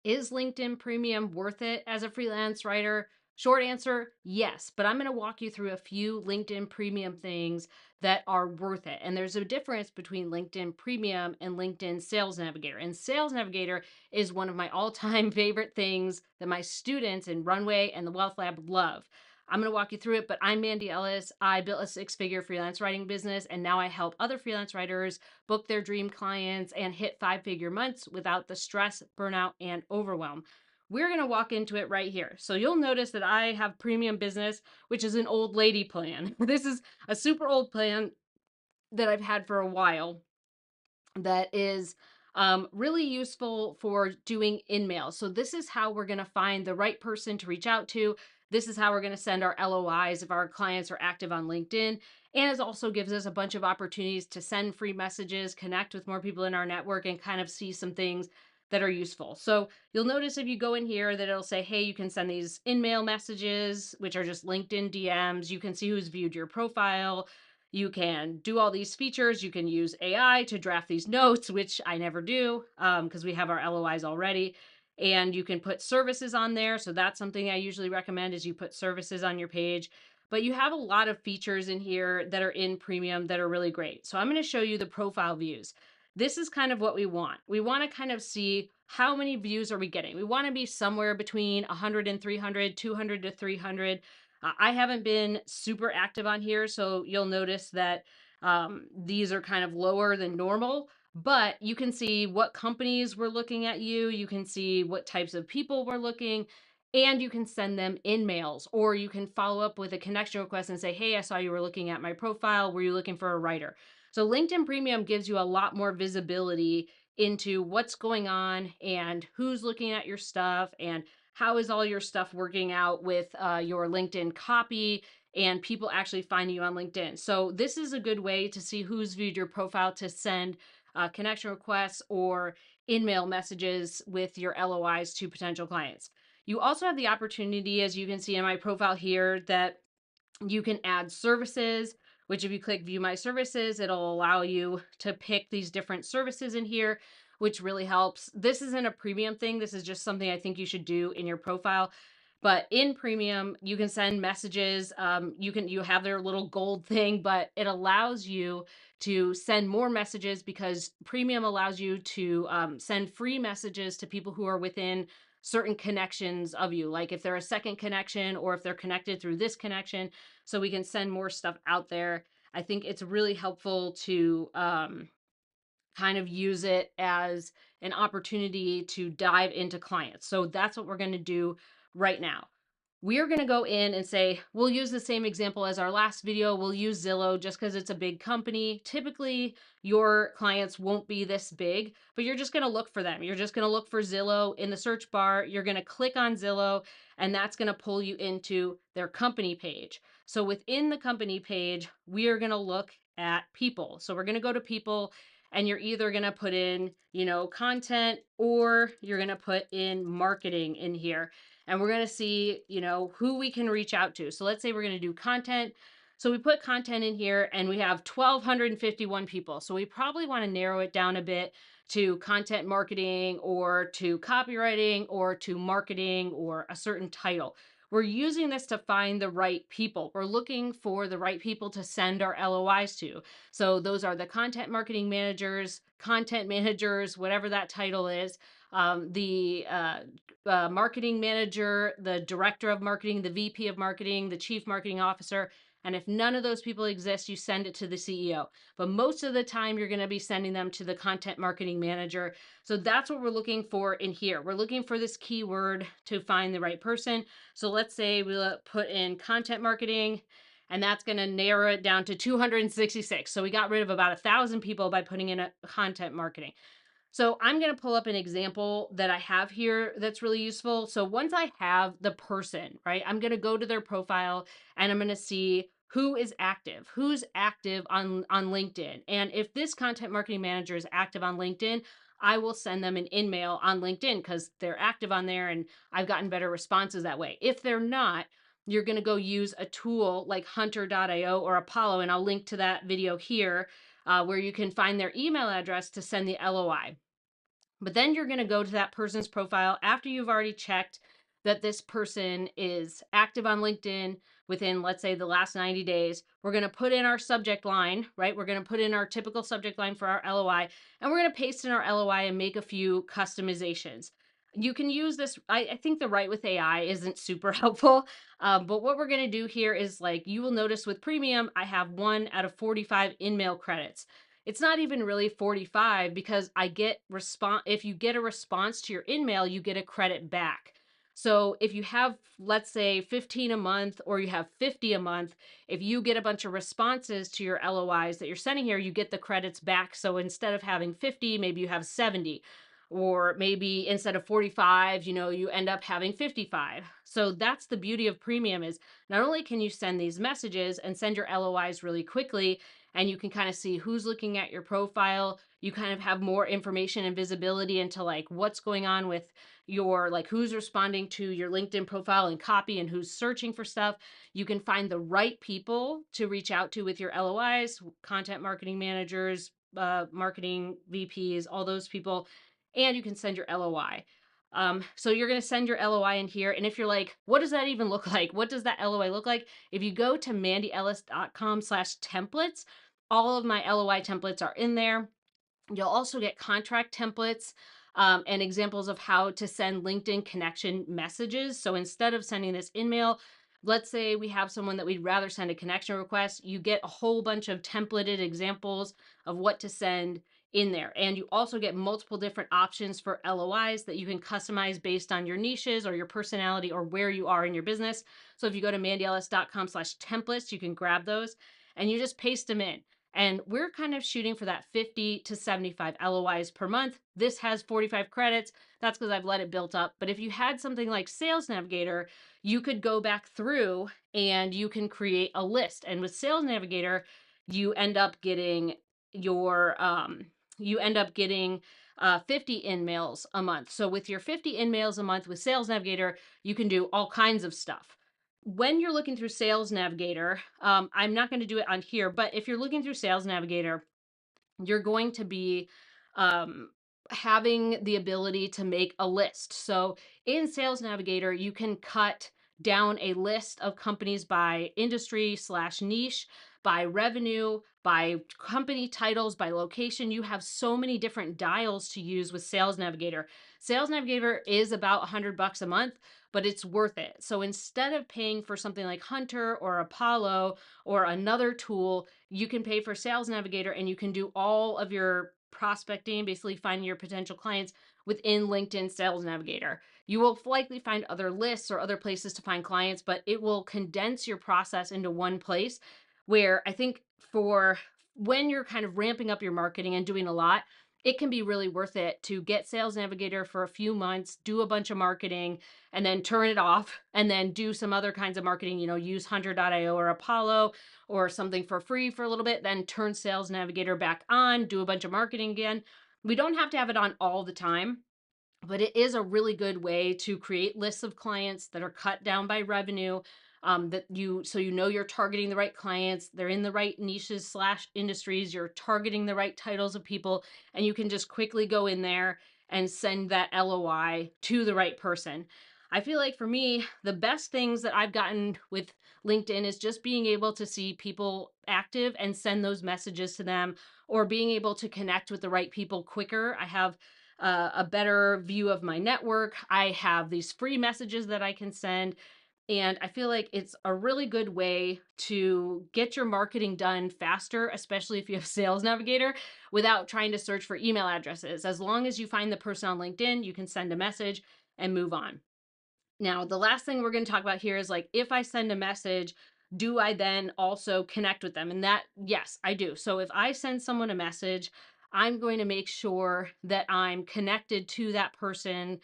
Is LinkedIn Premium worth it as a freelance writer? Short answer, yes. But I'm going to walk you through a few LinkedIn Premium things that are worth it. And there's a difference between LinkedIn Premium and LinkedIn Sales Navigator. And Sales Navigator is one of my all-time favorite things that my students in Runway and the Wealth Lab love. I'm going to walk you through it, but I'm Mandy Ellis. I built a six-figure freelance writing business, and now I help other freelance writers book their dream clients and hit five-figure months without the stress, burnout, and overwhelm. We're going to walk into it right here. So you'll notice that I have premium business, which is an old lady plan. This is a super old plan that I've had for a while that is really useful for doing InMail. So this is how we're going to find the right person to reach out to. This is how we're going to send our LOIs if our clients are active on LinkedIn. And it also gives us a bunch of opportunities to send free messages, connect with more people in our network, and kind of see some things that are useful. So you'll notice if you go in here that it'll say, hey, you can send these InMail messages, which are just LinkedIn DMs. You can see who's viewed your profile. You can do all these features. You can use AI to draft these notes, which I never do because we have our LOIs already. And you can put services on there. So that's something I usually recommend is you put services on your page. But you have a lot of features in here that are in premium that are really great. So I'm going to show you the profile views. This is kind of what we want. We want to kind of see how many views are we getting. We want to be somewhere between 100 and 300, 200 to 300. I haven't been super active on here, so you'll notice that these are kind of lower than normal, but you can see what companies were looking at you. You can see what types of people were looking, and you can send them InMails, or you can follow up with a connection request and say, hey, I saw you were looking at my profile. Were you looking for a writer? So LinkedIn Premium gives you a lot more visibility into what's going on and who's looking at your stuff and how is all your stuff working out with your LinkedIn copy and people actually finding you on LinkedIn. So this is a good way to see who's viewed your profile to send connection requests or InMail messages with your LOIs to potential clients. You also have the opportunity, as you can see in my profile here, that you can add services, which if you click view my services, it'll allow you to pick these different services in here, which really helps. This isn't a premium thing. This is just something I think you should do in your profile. But in premium, you can send messages. You have their little gold thing, but it allows you to send more messages because premium allows you to send free messages to people who are within certain connections of you. Like if they're a second connection or if they're connected through this connection, so we can send more stuff out there. I think it's really helpful to kind of use it as an opportunity to dive into clients. So that's what we're going to do right now. We're going to go in and say, we'll use the same example as our last video. We'll use Zillow just because it's a big company. Typically, your clients won't be this big, but you're just going to look for them. You're just going to look for Zillow in the search bar. You're going to click on Zillow, and that's going to pull you into their company page. So within the company page, we are going to look at people. So we're going to go to people, and you're either going to put in, content, or you're going to put in marketing in here. And we're going to see, who we can reach out to. So let's say we're going to do content. So we put content in here and we have 1,251 people. So we probably want to narrow it down a bit to content marketing or to copywriting or to marketing or a certain title. We're using this to find the right people. We're looking for the right people to send our LOIs to. So those are the content marketing managers, content managers, whatever that title is, the marketing manager, the director of marketing, the VP of marketing, the chief marketing officer. And if none of those people exist, you send it to the CEO. But most of the time, you're going to be sending them to the content marketing manager. So that's what we're looking for in here. We're looking for this keyword to find the right person. So let's say we put in content marketing, and that's going to narrow it down to 266. So we got rid of about 1,000 people by putting in a content marketing. So I'm going to pull up an example that I have here that's really useful. So once I have the person, right, I'm going to go to their profile and I'm going to see who's active on LinkedIn. And if this content marketing manager is active on LinkedIn, I will send them an InMail on LinkedIn because they're active on there and I've gotten better responses that way. If they're not, you're going to go use a tool like hunter.io or Apollo, and I'll link to that video here where you can find their email address to send the LOI. But then you're going to go to that person's profile after you've already checked that this person is active on LinkedIn within, let's say, the last 90 days. We're going to put in our subject line, right? We're going to put in our typical subject line for our LOI, and we're going to paste in our LOI and make a few customizations. You can use this. I think the Write with AI isn't super helpful, but what we're going to do here is, like, you will notice with premium, I have 1 out of 45 InMail credits. It's not even really 45 because I get response. If you get a response to your InMail, you get a credit back. So if you have, let's say, 15 a month, or you have 50 a month, if you get a bunch of responses to your LOIs that you're sending here, you get the credits back. So instead of having 50, maybe you have 70. Or maybe instead of 45, you end up having 55. So that's the beauty of premium, is not only can you send these messages and send your LOIs really quickly, and you can kind of see who's looking at your profile. You kind of have more information and visibility into, like, what's going on with your, like, who's responding to your LinkedIn profile and copy, and who's searching for stuff. You can find the right people to reach out to with your LOIs, content marketing managers, marketing VPs, all those people, and you can send your LOI. So you're going to send your LOI in here. And if you're like, what does that even look like? What does that LOI look like? If you go to mandyellis.com/templates, all of my LOI templates are in there. You'll also get contract templates, and examples of how to send LinkedIn connection messages. So instead of sending this InMail, let's say we have someone that we'd rather send a connection request, you get a whole bunch of templated examples of what to send in there. And you also get multiple different options for LOIs that you can customize based on your niches or your personality or where you are in your business. So if you go to mandyellis.com/templates, you can grab those and you just paste them in. And we're kind of shooting for that 50 to 75 LOIs per month. This has 45 credits. That's because I've let it build up. But if you had something like Sales Navigator, you could go back through and you can create a list. And with Sales Navigator, you end up getting your 50 InMails a month. So with your 50 InMails a month with Sales Navigator, you can do all kinds of stuff. When you're looking through Sales Navigator, I'm not going to do it on here, but if you're looking through Sales Navigator, you're going to be um, having the ability to make a list. So in Sales Navigator, you can cut down a list of companies by industry/niche, by revenue, by company titles, by location. You have so many different dials to use with Sales Navigator. Sales Navigator is about $100 a month, but it's worth it. So instead of paying for something like Hunter or Apollo or another tool, you can pay for Sales Navigator and you can do all of your prospecting, basically finding your potential clients within LinkedIn Sales Navigator. You will likely find other lists or other places to find clients, but it will condense your process into one place, where I think for when you're kind of ramping up your marketing and doing a lot, it can be really worth it to get Sales Navigator for a few months, do a bunch of marketing, and then turn it off, and then do some other kinds of marketing, use Hunter.io or Apollo or something for free for a little bit, then turn Sales Navigator back on, do a bunch of marketing again. We don't have to have it on all the time, but it is a really good way to create lists of clients that are cut down by revenue, so you're targeting the right clients, they're in the right niches/industries, you're targeting the right titles of people, and you can just quickly go in there and send that LOI to the right person. I feel like for me, the best things that I've gotten with LinkedIn is just being able to see people active and send those messages to them, or being able to connect with the right people quicker. I have a better view of my network. I have these free messages that I can send. And I feel like it's a really good way to get your marketing done faster, especially if you have Sales Navigator, without trying to search for email addresses. As long as you find the person on LinkedIn, you can send a message and move on. Now, the last thing we're going to talk about here is, like, if I send a message, do I then also connect with them? And that, yes, I do. So if I send someone a message, I'm going to make sure that I'm connected to that person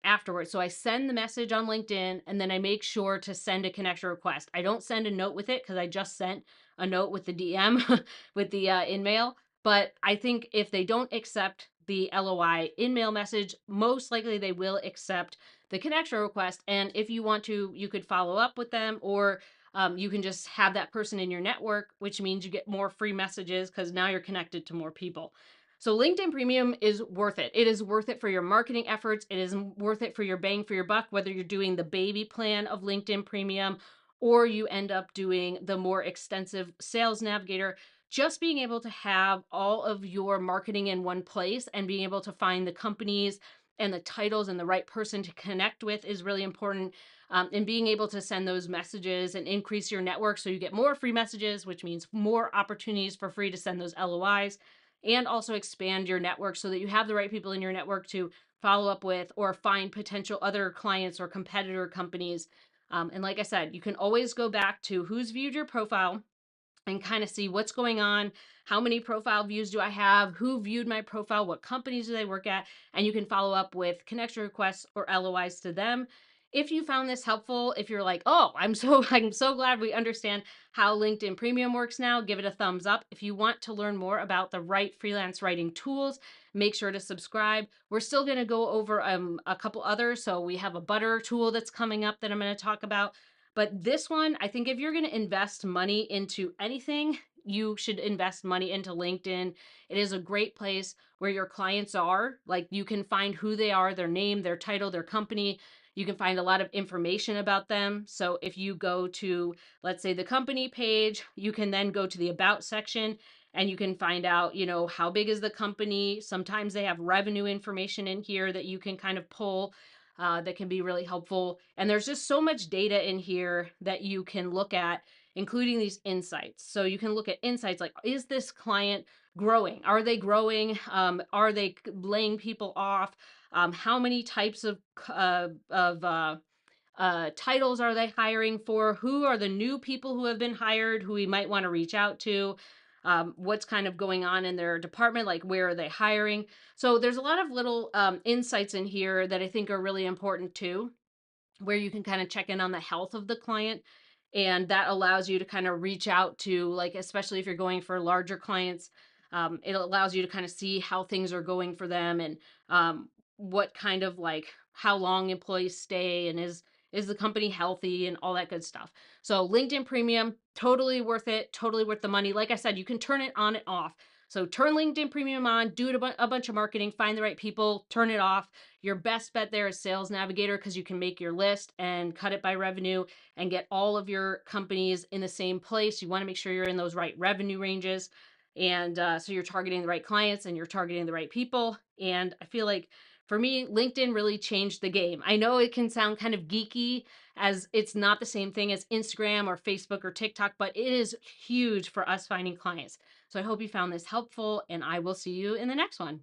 afterwards. So I send the message on LinkedIn and then I make sure to send a connection request. I don't send a note with it because I just sent a note with the DM with the InMail. But I think if they don't accept the LOI InMail message, most likely they will accept the connection request. And if you want to, you could follow up with them, or you can just have that person in your network, which means you get more free messages because now you're connected to more people. So LinkedIn Premium is worth it. It is worth it for your marketing efforts. It is worth it for your bang for your buck, whether you're doing the baby plan of LinkedIn Premium or you end up doing the more extensive Sales Navigator. Just being able to have all of your marketing in one place and being able to find the companies and the titles and the right person to connect with is really important. And being able to send those messages and increase your network so you get more free messages, which means more opportunities for free to send those LOIs, and also expand your network so that you have the right people in your network to follow up with or find potential other clients or competitor companies. And like I said, you can always go back to who's viewed your profile and kind of see what's going on. How many profile views do I have? Who viewed my profile? What companies do they work at? And you can follow up with connection requests or LOIs to them. If you found this helpful, if you're like, oh, I'm so glad we understand how LinkedIn Premium works now, give it a thumbs up. If you want to learn more about the right freelance writing tools, make sure to subscribe. We're still going to go over a couple others. So we have a butter tool that's coming up that I'm going to talk about. But this one, I think if you're going to invest money into anything, you should invest money into LinkedIn. It is a great place where your clients are. Like you can find who they are, their name, their title, their company. You can find a lot of information about them. So if you go to, let's say, the company page, you can then go to the about section and you can find out, how big is the company. Sometimes they have revenue information in here that you can kind of pull, that can be really helpful. And there's just so much data in here that you can look at, including these insights. So you can look at insights like, is this client growing? Are they growing? Are they laying people off? How many types of titles are they hiring for? Who are the new people who have been hired who we might want to reach out to? What's kind of going on in their department? Like, where are they hiring? So there's a lot of little insights in here that I think are really important too, where you can kind of check in on the health of the client. And that allows you to kind of reach out to, like, especially if you're going for larger clients, it allows you to kind of see how things are going for them and what kind of like how long employees stay and is the company healthy and all that good stuff. So LinkedIn Premium, totally worth it, totally worth the money. Like I said, you can turn it on and off. So turn LinkedIn Premium on, do it a bunch of marketing, find the right people, turn it off. Your best bet there is Sales Navigator because you can make your list and cut it by revenue and get all of your companies in the same place. You want to make sure you're in those right revenue ranges. And so you're targeting the right clients and you're targeting the right people. And I feel like for me, LinkedIn really changed the game. I know it can sound kind of geeky as it's not the same thing as Instagram or Facebook or TikTok, but it is huge for us finding clients. So I hope you found this helpful and I will see you in the next one.